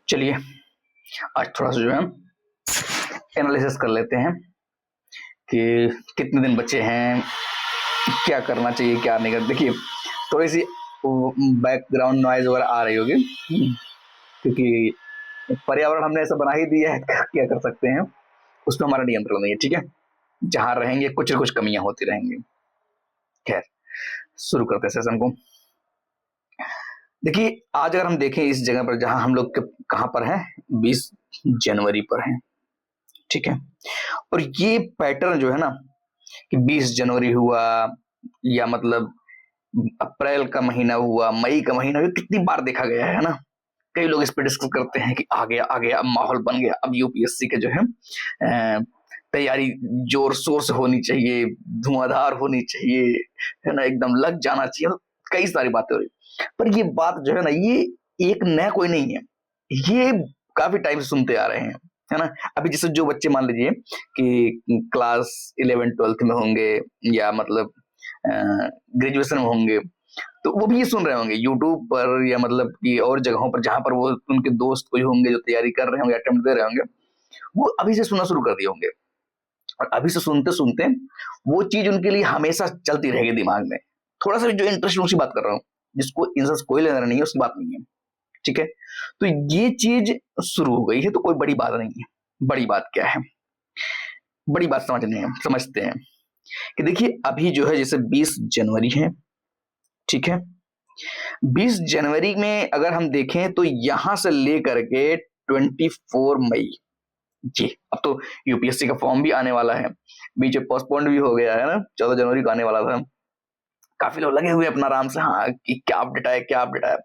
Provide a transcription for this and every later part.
चलिए आज थोड़ा सा जो है एनालिसिस कर लेते हैं कि कितने दिन बचे हैं, क्या करना चाहिए क्या नहीं करना। देखिए थोड़ी सी बैकग्राउंड नॉइज वगैरह आ रही होगी क्योंकि पर्यावरण हमने ऐसा बना ही दिया है, क्या कर सकते हैं, उसमें हमारा नियंत्रण नहीं है। ठीक है, जहां रहेंगे कुछ न कुछ कमियां होती रहेंगी। खैर शुरू करते हैं सेशन को। देखिए आज अगर हम देखें इस जगह पर जहां हम लोग कहां पर हैं, 20 जनवरी पर हैं। ठीक है, और ये पैटर्न जो है ना कि 20 जनवरी हुआ या मतलब अप्रैल का महीना हुआ, मई का महीना हुआ, कितनी बार देखा गया है ना। कई लोग इस पर डिस्कस करते हैं कि आ गया अब माहौल बन गया, अब यूपीएससी के जो है तैयारी जोर शोर से होनी चाहिए, धुआंधार होनी चाहिए, है ना, एकदम लग जाना चाहिए। कई सारी बातें हो रही, पर ये बात जो है ना, ये एक नया कोई नहीं है, ये काफी टाइम से सुनते आ रहे हैं, है ना। अभी जैसे जो बच्चे मान लीजिए कि क्लास 11-12 में होंगे या मतलब ग्रेजुएशन में होंगे, तो वो भी ये सुन रहे होंगे यूट्यूब पर या मतलब कि और जगहों पर जहां पर वो उनके दोस्त कोई होंगे जो तैयारी कर रहे होंगे, अटेम्प्ट दे रहे होंगे, वो अभी से सुनना शुरू कर दिए होंगे। और अभी से सुनते सुनते वो चीज उनके लिए हमेशा चलती रहेगी दिमाग में। थोड़ा सा भी जो इंटरेस्ट उसी बात कर रहा हूँ, जिसको इनसे कोई लेना नहीं है उसकी बात नहीं है। ठीक है, तो ये चीज शुरू हो गई है, तो कोई बड़ी बात नहीं है। बड़ी बात क्या है, बड़ी बात समझते हैं कि देखिए अभी जो है जैसे 20 जनवरी है। ठीक है, 20 जनवरी में अगर हम देखें तो यहां से लेकर के 24 मई, जी अब तो यूपीएससी का फॉर्म भी आने वाला है, बीच में पोस्टपोन्ड भी हो गया है ना, 14 जनवरी को आने वाला था। काफी लोग लगे हुए अपना आराम से, हाँ कि क्या अपडेट आया क्या अपडेट आया,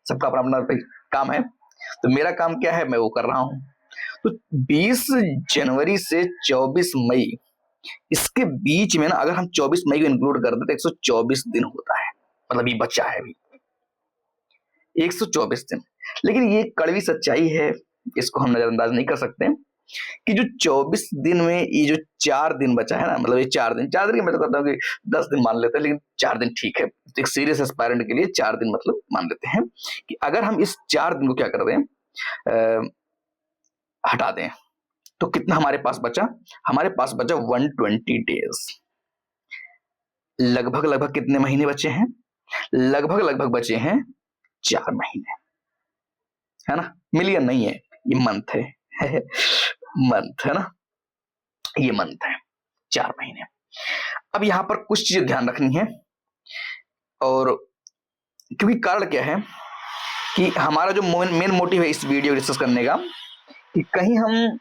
सबका अपना अपना काम है। तो मेरा काम क्या है, मैं वो कर रहा हूं। तो 20 जनवरी से 24 मई, इसके बीच में ना अगर हम 24 मई को इंक्लूड कर दें तो 124 दिन होता है, मतलब ये बच्चा है अभी 124 दिन। लेकिन ये कड़वी सच्चाई है, इसको हम नजरअंदाज नहीं कर सकते कि जो 24 दिन में ये जो 4 दिन बचा है ना, मतलब ये 4 दिन की मैं तो कहता हूँ कि 10 दिन मान लेते हैं, लेकिन 4 दिन ठीक है। तो एक सीरियस एस्पायरेंट के लिए 4 दिन मतलब मान लेते हैं कि अगर हम इस 4 दिन को क्या कर दें, हटा दें, तो कितना हमारे पास बचा, हमारे पास बचा 120 डेज। लगभग लगभग कितने महीने बचे हैं, लगभग लगभग बचे हैं 4 महीने, है ना। मिलियन नहीं है, ये मंथ है मंथ है ना, ये मंथ है, 4 महीने। अब यहां पर कुछ चीजें ध्यान रखनी है, और क्योंकि कारण क्या है कि हमारा जो मेन मोटिव है इस वीडियो डिस्कस करने का, कि कहीं हम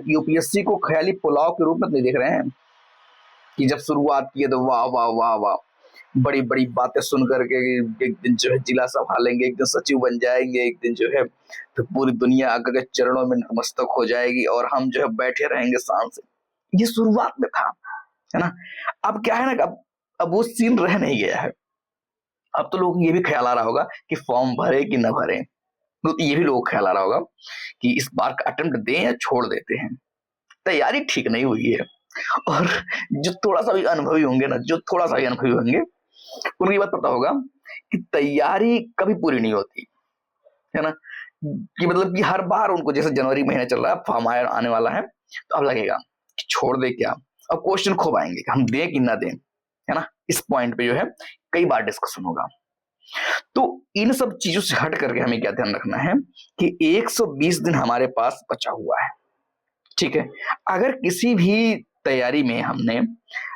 यूपीएससी को ख्याली पुलाव के रूप में नहीं देख रहे हैं कि जब शुरुआत की है तो वाह वाह वाह वाह, बड़ी बड़ी बातें सुन करके एक दिन जो है जिला संभालेंगे, एक दिन सचिव बन जाएंगे, एक दिन जो है तो पूरी दुनिया आगे के चरणों में नतमस्तक हो जाएगी और हम जो है बैठे रहेंगे शान से। ये शुरुआत में था, है ना। अब क्या है ना, अब वो सीन रह नहीं गया है। अब तो लोगों को ये भी ख्याल आ रहा होगा कि फॉर्म भरे कि न भरे, तो ये भी लोगों को ख्याल आ रहा होगा कि इस बार का अटेम्प्ट दें या छोड़ देते हैं। तैयारी ठीक नहीं हुई है, और जो थोड़ा सा भी अनुभवी होंगे ना, जो थोड़ा सा भी अनुभवी होंगे उनकी बात पता होगा कि तैयारी कभी पूरी नहीं होती, है ना। कि मतलब कि हर बार उनको, जैसे जनवरी महीना चल रहा है, फॉर्म आने वाला है, तो अब लगेगा कि छोड़ दे क्या। अब क्वेश्चन खूब आएंगे कि हम दें कि ना दें, है ना। इस पॉइंट पे जो है कई बार डिस्कशन होगा। तो इन सब चीजों से हट करके हमें क्या ध्यान रखना है कि 120 दिन हमारे पास बचा हुआ है। ठीक है, अगर किसी भी तैयारी में हमने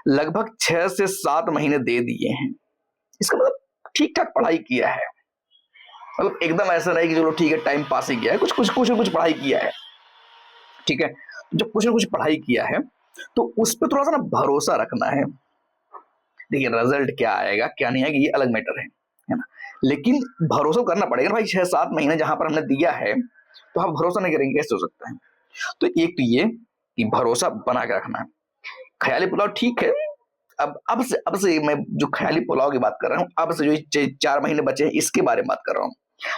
लगभग 6 से 7 महीने दे दिए हैं, इसका मतलब ठीक ठाक पढ़ाई किया है, मतलब एकदम ऐसा नहीं कि चलो ठीक है टाइम पास ही किया है, कुछ कुछ कुछ कुछ पढ़ाई किया है। ठीक है, जब कुछ ना कुछ पढ़ाई किया है तो उस पर थोड़ा सा ना भरोसा रखना है। देखिए रिजल्ट क्या आएगा क्या नहीं आएगा ये अलग मैटर है ना, लेकिन भरोसा करना पड़ेगा भाई। 6-7 महीने जहां पर हमने दिया है तो हम भरोसा नहीं करेंगे, कैसे हो सकता है। तो एक तो ये कि भरोसा बना के रखना है। ख्याली पुलाव ठीक है, अब से मैं जो ख्याली पुलाव की बात कर रहा हूँ, अब से जो 4 महीने बचे हैं इसके बारे में बात कर रहा हूँ।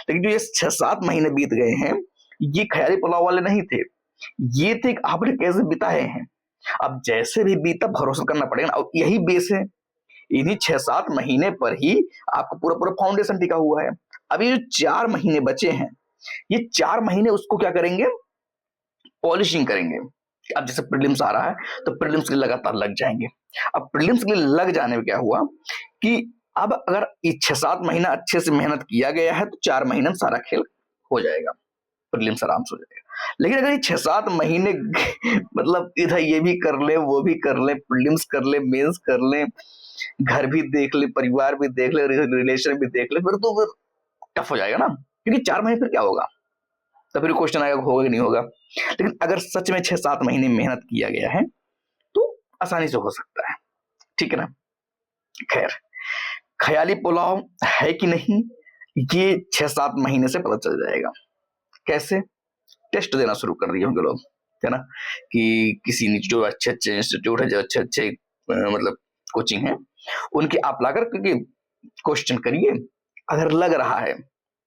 लेकिन जो ये 6-7 महीने बीत गए हैं, ये ख्याली पुलाव वाले नहीं थे, ये थे आपने कैसे बिताए हैं। अब जैसे भी बीता भरोसा करना पड़ेगा ना, और यही बेस है, इन्हीं 6-7 महीने पर ही आपका पूरा पूरा फाउंडेशन टिका हुआ है। अभी जो 4 महीने बचे हैं, ये 4 महीने उसको क्या करेंगे, पॉलिशिंग करेंगे। अब जैसे प्रीलिम्स आ रहा है तो प्रीलिम्स के लिए लगातार लग जाएंगे। अब प्रीलिम्स के लिए लग जाने में क्या हुआ कि अब अगर ये 6-7 महीना अच्छे से मेहनत किया गया है तो 4 महीने में सारा खेल हो जाएगा, प्रीलिम्स आराम से हो जाएगा। लेकिन अगर ये 6-7 महीने मतलब इधर ये भी कर ले, वो भी कर ले, प्रीलिम्स कर ले, मेंस कर ले, घर भी देख ले, परिवार भी देख ले, रिलेशन भी देख ले, फिर तो फिर टफ हो जाएगा ना, क्योंकि 4 महीने फिर क्या होगा, तो फिर क्वेश्चन आएगा होगा कि नहीं होगा। लेकिन अगर सच में 6-7 महीने मेहनत किया गया है तो आसानी से हो सकता है, ठीक है ना। खैर, ख्याली पुलाव है कि नहीं ये 6-7 महीने से पता चल जाएगा। कैसे? टेस्ट देना शुरू कर दिए होंगे लोग, है ना, कि किसी ने जो अच्छे अच्छे इंस्टीट्यूट है, जो अच्छे अच्छे मतलब कोचिंग है, उनके आप लाकर क्योंकि क्वेश्चन करिए, अगर लग रहा है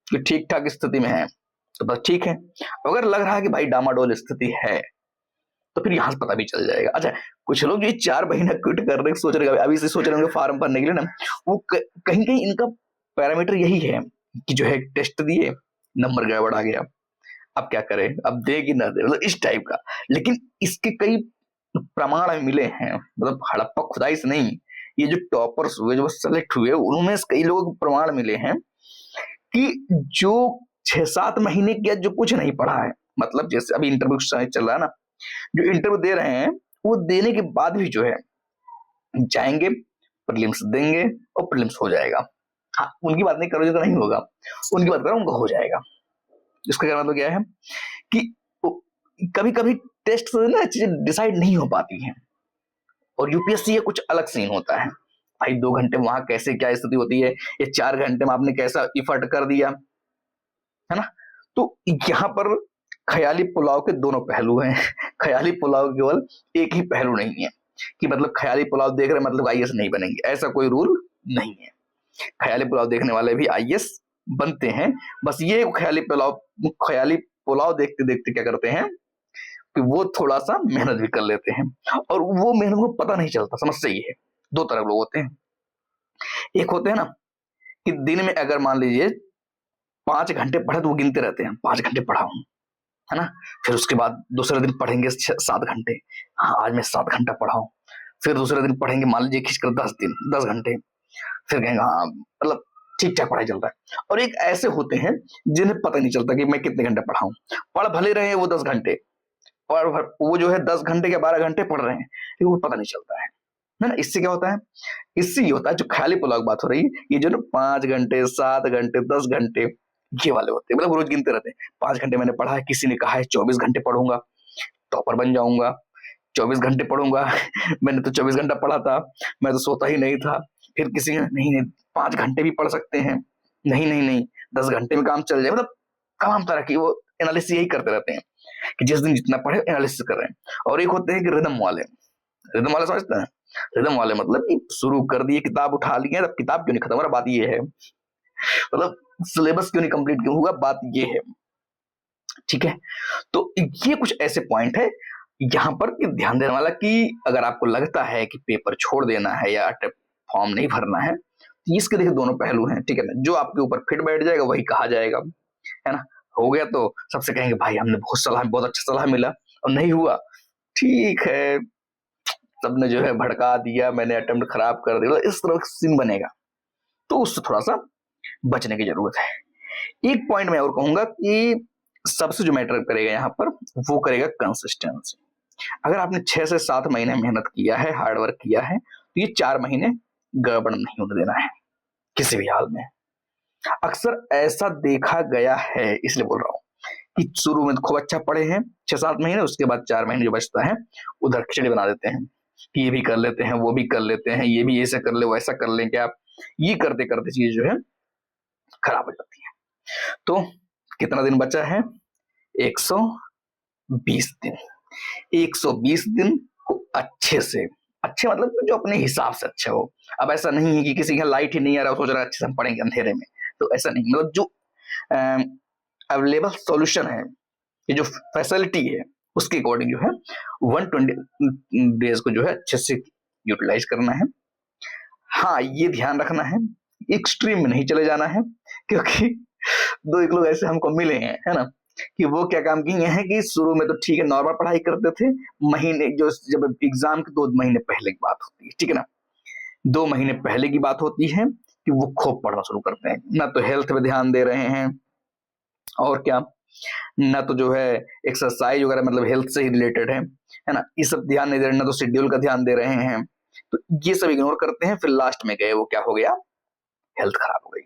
कि ठीक ठाक स्थिति में है तो बस ठीक है, अगर लग रहा है कि भाई डामाडोल स्थिति है तो फिर यहां से पता भी चल जाएगा। अच्छा, कुछ लोग ये 4 महीना क्विट करने की सोच रहे हैं, अभी से सोच रहे होंगे फॉर्म भरने के लिए ना, वो कहीं कहीं इनका पैरामीटर यही है कि जो है टेस्ट दिए, नंबर गड़बड़ आ गया, अब क्या करें, अब दे कि ना दे, मतलब इस टाइप का। लेकिन इसके कई प्रमाण मिले हैं, मतलब हड़प्पा खुदाई से नहीं, ये जो टॉपर्स हुए, जो सेलेक्ट हुए, उनमें कई लोगों को प्रमाण मिले हैं कि जो 6-7 महीने किया, जो कुछ नहीं पढ़ा है, मतलब जैसे अभी इंटरव्यू चल रहा है ना, जो इंटरव्यू दे रहे हैं वो देने के बाद भी जो है जाएंगे, प्रीलिम्स देंगे और प्रीलिम्स हो जाएगा। हाँ, उनकी बात नहीं करो जो तो नहीं होगा, उनकी बात करो उनको हो जाएगा। इसका क्या मतलब क्या है कि कभी कभी टेस्ट से ना चीजें डिसाइड नहीं हो पाती हैं, और यूपीएससी ये कुछ अलग सीन होता है। भाई 2 घंटे वहां कैसे क्या स्थिति होती है, ये 4 घंटे में आपने कैसा इफर्ट कर दिया, है ना। तो यहाँ पर ख्याली पुलाव के दोनों पहलू हैं। ख्याली पुलाव केवल एक ही पहलू नहीं है कि मतलब ख्याली पुलाव देख रहे मतलब आईएएस नहीं बनेंगे, ऐसा कोई रूल नहीं है। ख्याली पुलाव देखने वाले भी आईएएस बनते हैं, बस ये ख्याली पुलाव देखते देखते क्या करते हैं कि वो थोड़ा सा मेहनत भी कर लेते हैं, और वो मेहनत को पता नहीं चलता। समस्या ये है, 2 तरह के लोग होते हैं। एक होते हैं ना कि दिन में अगर मान लीजिए 5 घंटे पढ़े तो वो गिनते रहते हैं, 5 घंटे पढ़ा हूं, है ना। फिर उसके बाद दूसरे दिन पढ़ेंगे 7 घंटे, हाँ आज मैं 7 घंटा पढ़ा हूं। फिर दूसरे दिन पढ़ेंगे मान लीजिए खींचकर 10 घंटे, फिर कहेंगे हाँ मतलब ठीक ठाक पढ़ाई चलता है। और एक ऐसे होते हैं जिन्हें पता नहीं चलता कि मैं कितने घंटे पढ़ा हूं, पढ़ भले रहे वो 10 घंटे, और वो जो है 10 घंटे या 12 घंटे पढ़ रहे हैं, लेकिन वो पता नहीं चलता है ना। इससे क्या होता है, इससे ये होता है, जो ख्याली पुलाव की बात हो रही है, ये जो ना 5 घंटे 7 घंटे 10 घंटे ये वाले होते हैं, मतलब रोज गिनते रहते हैं। 5 घंटे मैंने पढ़ा है, किसी ने कहा है 24 घंटे पढ़ूंगा, टॉपर बन जाऊंगा, 24 घंटे पढ़ूंगा। मैंने तो 24 घंटा पढ़ा था, मैं तो सोता ही नहीं था। फिर किसी ने नहीं 5 घंटे भी पढ़ सकते हैं, नहीं 10 घंटे में काम चल जाए, मतलब तमाम तरह की वो एनालिसिस यही करते रहते हैं कि जिस दिन जितना पढ़े एनालिसिस कर रहे हैं। और एक होते हैं कि रिदम वाले समझते हैं, रिदम वाले मतलब कि शुरू कर दिए, किताब उठा लिए, तब किताब क्यों नहीं खत्म हो रहा, बात ये है, मतलब सिलेबस क्यों नहीं कंप्लीट क्यों हुआ, बात ये है, ठीक है। तो ये कुछ ऐसे पॉइंट है यहां पर कि ध्यान देने वाला, कि अगर आपको लगता है कि पेपर छोड़ देना है या फॉर्म नहीं भरना है, तो इसके देखिए दोनों पहलू हैं, ठीक है ना। जो आपके ऊपर फिट बैठ जाएगा वही कहा जाएगा, है ना। हो गया तो सबसे कहेंगे भाई हमने बहुत अच्छा सलाह मिला, और नहीं हुआ ठीक है, सबने जो है भड़का दिया, मैंने अटेम्प्ट खराब कर दिया, इस तरह का सीन बनेगा, तो उससे थोड़ा सा बचने की जरूरत है। एक पॉइंट मैं और कहूंगा कि सबसे जो मैटर करेगा यहाँ पर, वो करेगा कंसिस्टेंसी। अगर आपने 6 से 7 महीने मेहनत किया है, हार्डवर्क किया है, तो ये 4 महीने गड़बड़ नहीं होने देना है किसी भी हाल में। अक्सर ऐसा देखा गया है, इसलिए बोल रहा हूं कि शुरू में खूब अच्छा पढ़े हैं 6-7 महीने, उसके बाद 4 महीने जो बचता है उधर खिचड़ी बना देते हैं कि ये भी कर लेते हैं, वो भी कर लेते हैं, ये भी ऐसा कर ले वैसा कर लें, क्या ये करते करते चीज जो है खराब हो जाती है। तो कितना दिन बचा है, 120 दिन। 120 दिन को अच्छे से, अच्छे मतलब जो अपने हिसाब से अच्छा हो। अब ऐसा नहीं है कि किसी का लाइट ही नहीं आ रहा, सोच रहा है अच्छे से हम पढ़ेंगे अंधेरे में, तो ऐसा नहीं, मतलब जो अवेलेबल सॉल्यूशन है, ये जो फैसिलिटी है, उसके अकॉर्डिंग जो है 120 डेज को जो है अच्छे से यूटिलाइज करना है। हाँ, ये ध्यान रखना है एक्सट्रीम में नहीं चले जाना है, क्योंकि दो एक लोग ऐसे हमको मिले हैं, है ना, कि वो क्या काम किए हैं कि शुरू में तो ठीक है नॉर्मल पढ़ाई करते थे, महीने जो जब एग्जाम के 2 महीने पहले की बात होती है, ठीक है ना, 2 महीने पहले की बात होती है कि वो खूब पढ़ना शुरू करते हैं, ना तो हेल्थ पे ध्यान दे रहे हैं और क्या, ना तो जो है एक्सरसाइज वगैरह मतलब हेल्थ से ही रिलेटेड है ना, ये सब ध्यान नहीं दे रहे, ना तो शेड्यूल का ध्यान दे रहे हैं, तो ये सब इग्नोर करते हैं, फिर लास्ट में गए वो क्या हो गया, हेल्थ खराब हो गई,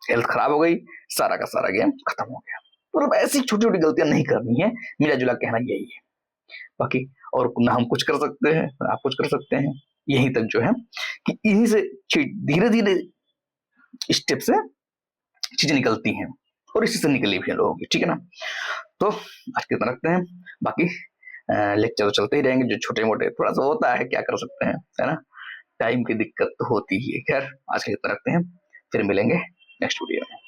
हेल्थ खराब हो गई, सारा का सारा गेम खत्म हो गया। मतलब ऐसी छोटी छोटी गलतियां नहीं करनी है, मेरा जुला कहना यही है। बाकी और ना हम कुछ कर सकते हैं ना आप कुछ कर सकते हैं, यहीं तक जो है कि इन्हीं से धीरे धीरे स्टेप से चीजें निकलती हैं और इसी से निकली भी है लोगों की, ठीक है ना। तो आज के इतना रखते हैं, बाकी लेक्चर तो चलते ही रहेंगे, जो छोटे मोटे थोड़ा सा होता है क्या कर सकते हैं, है ना, टाइम की दिक्कत तो होती ही है। खैर आज के इतना रखते हैं, फिर मिलेंगे नेक्स्ट वीडियो में।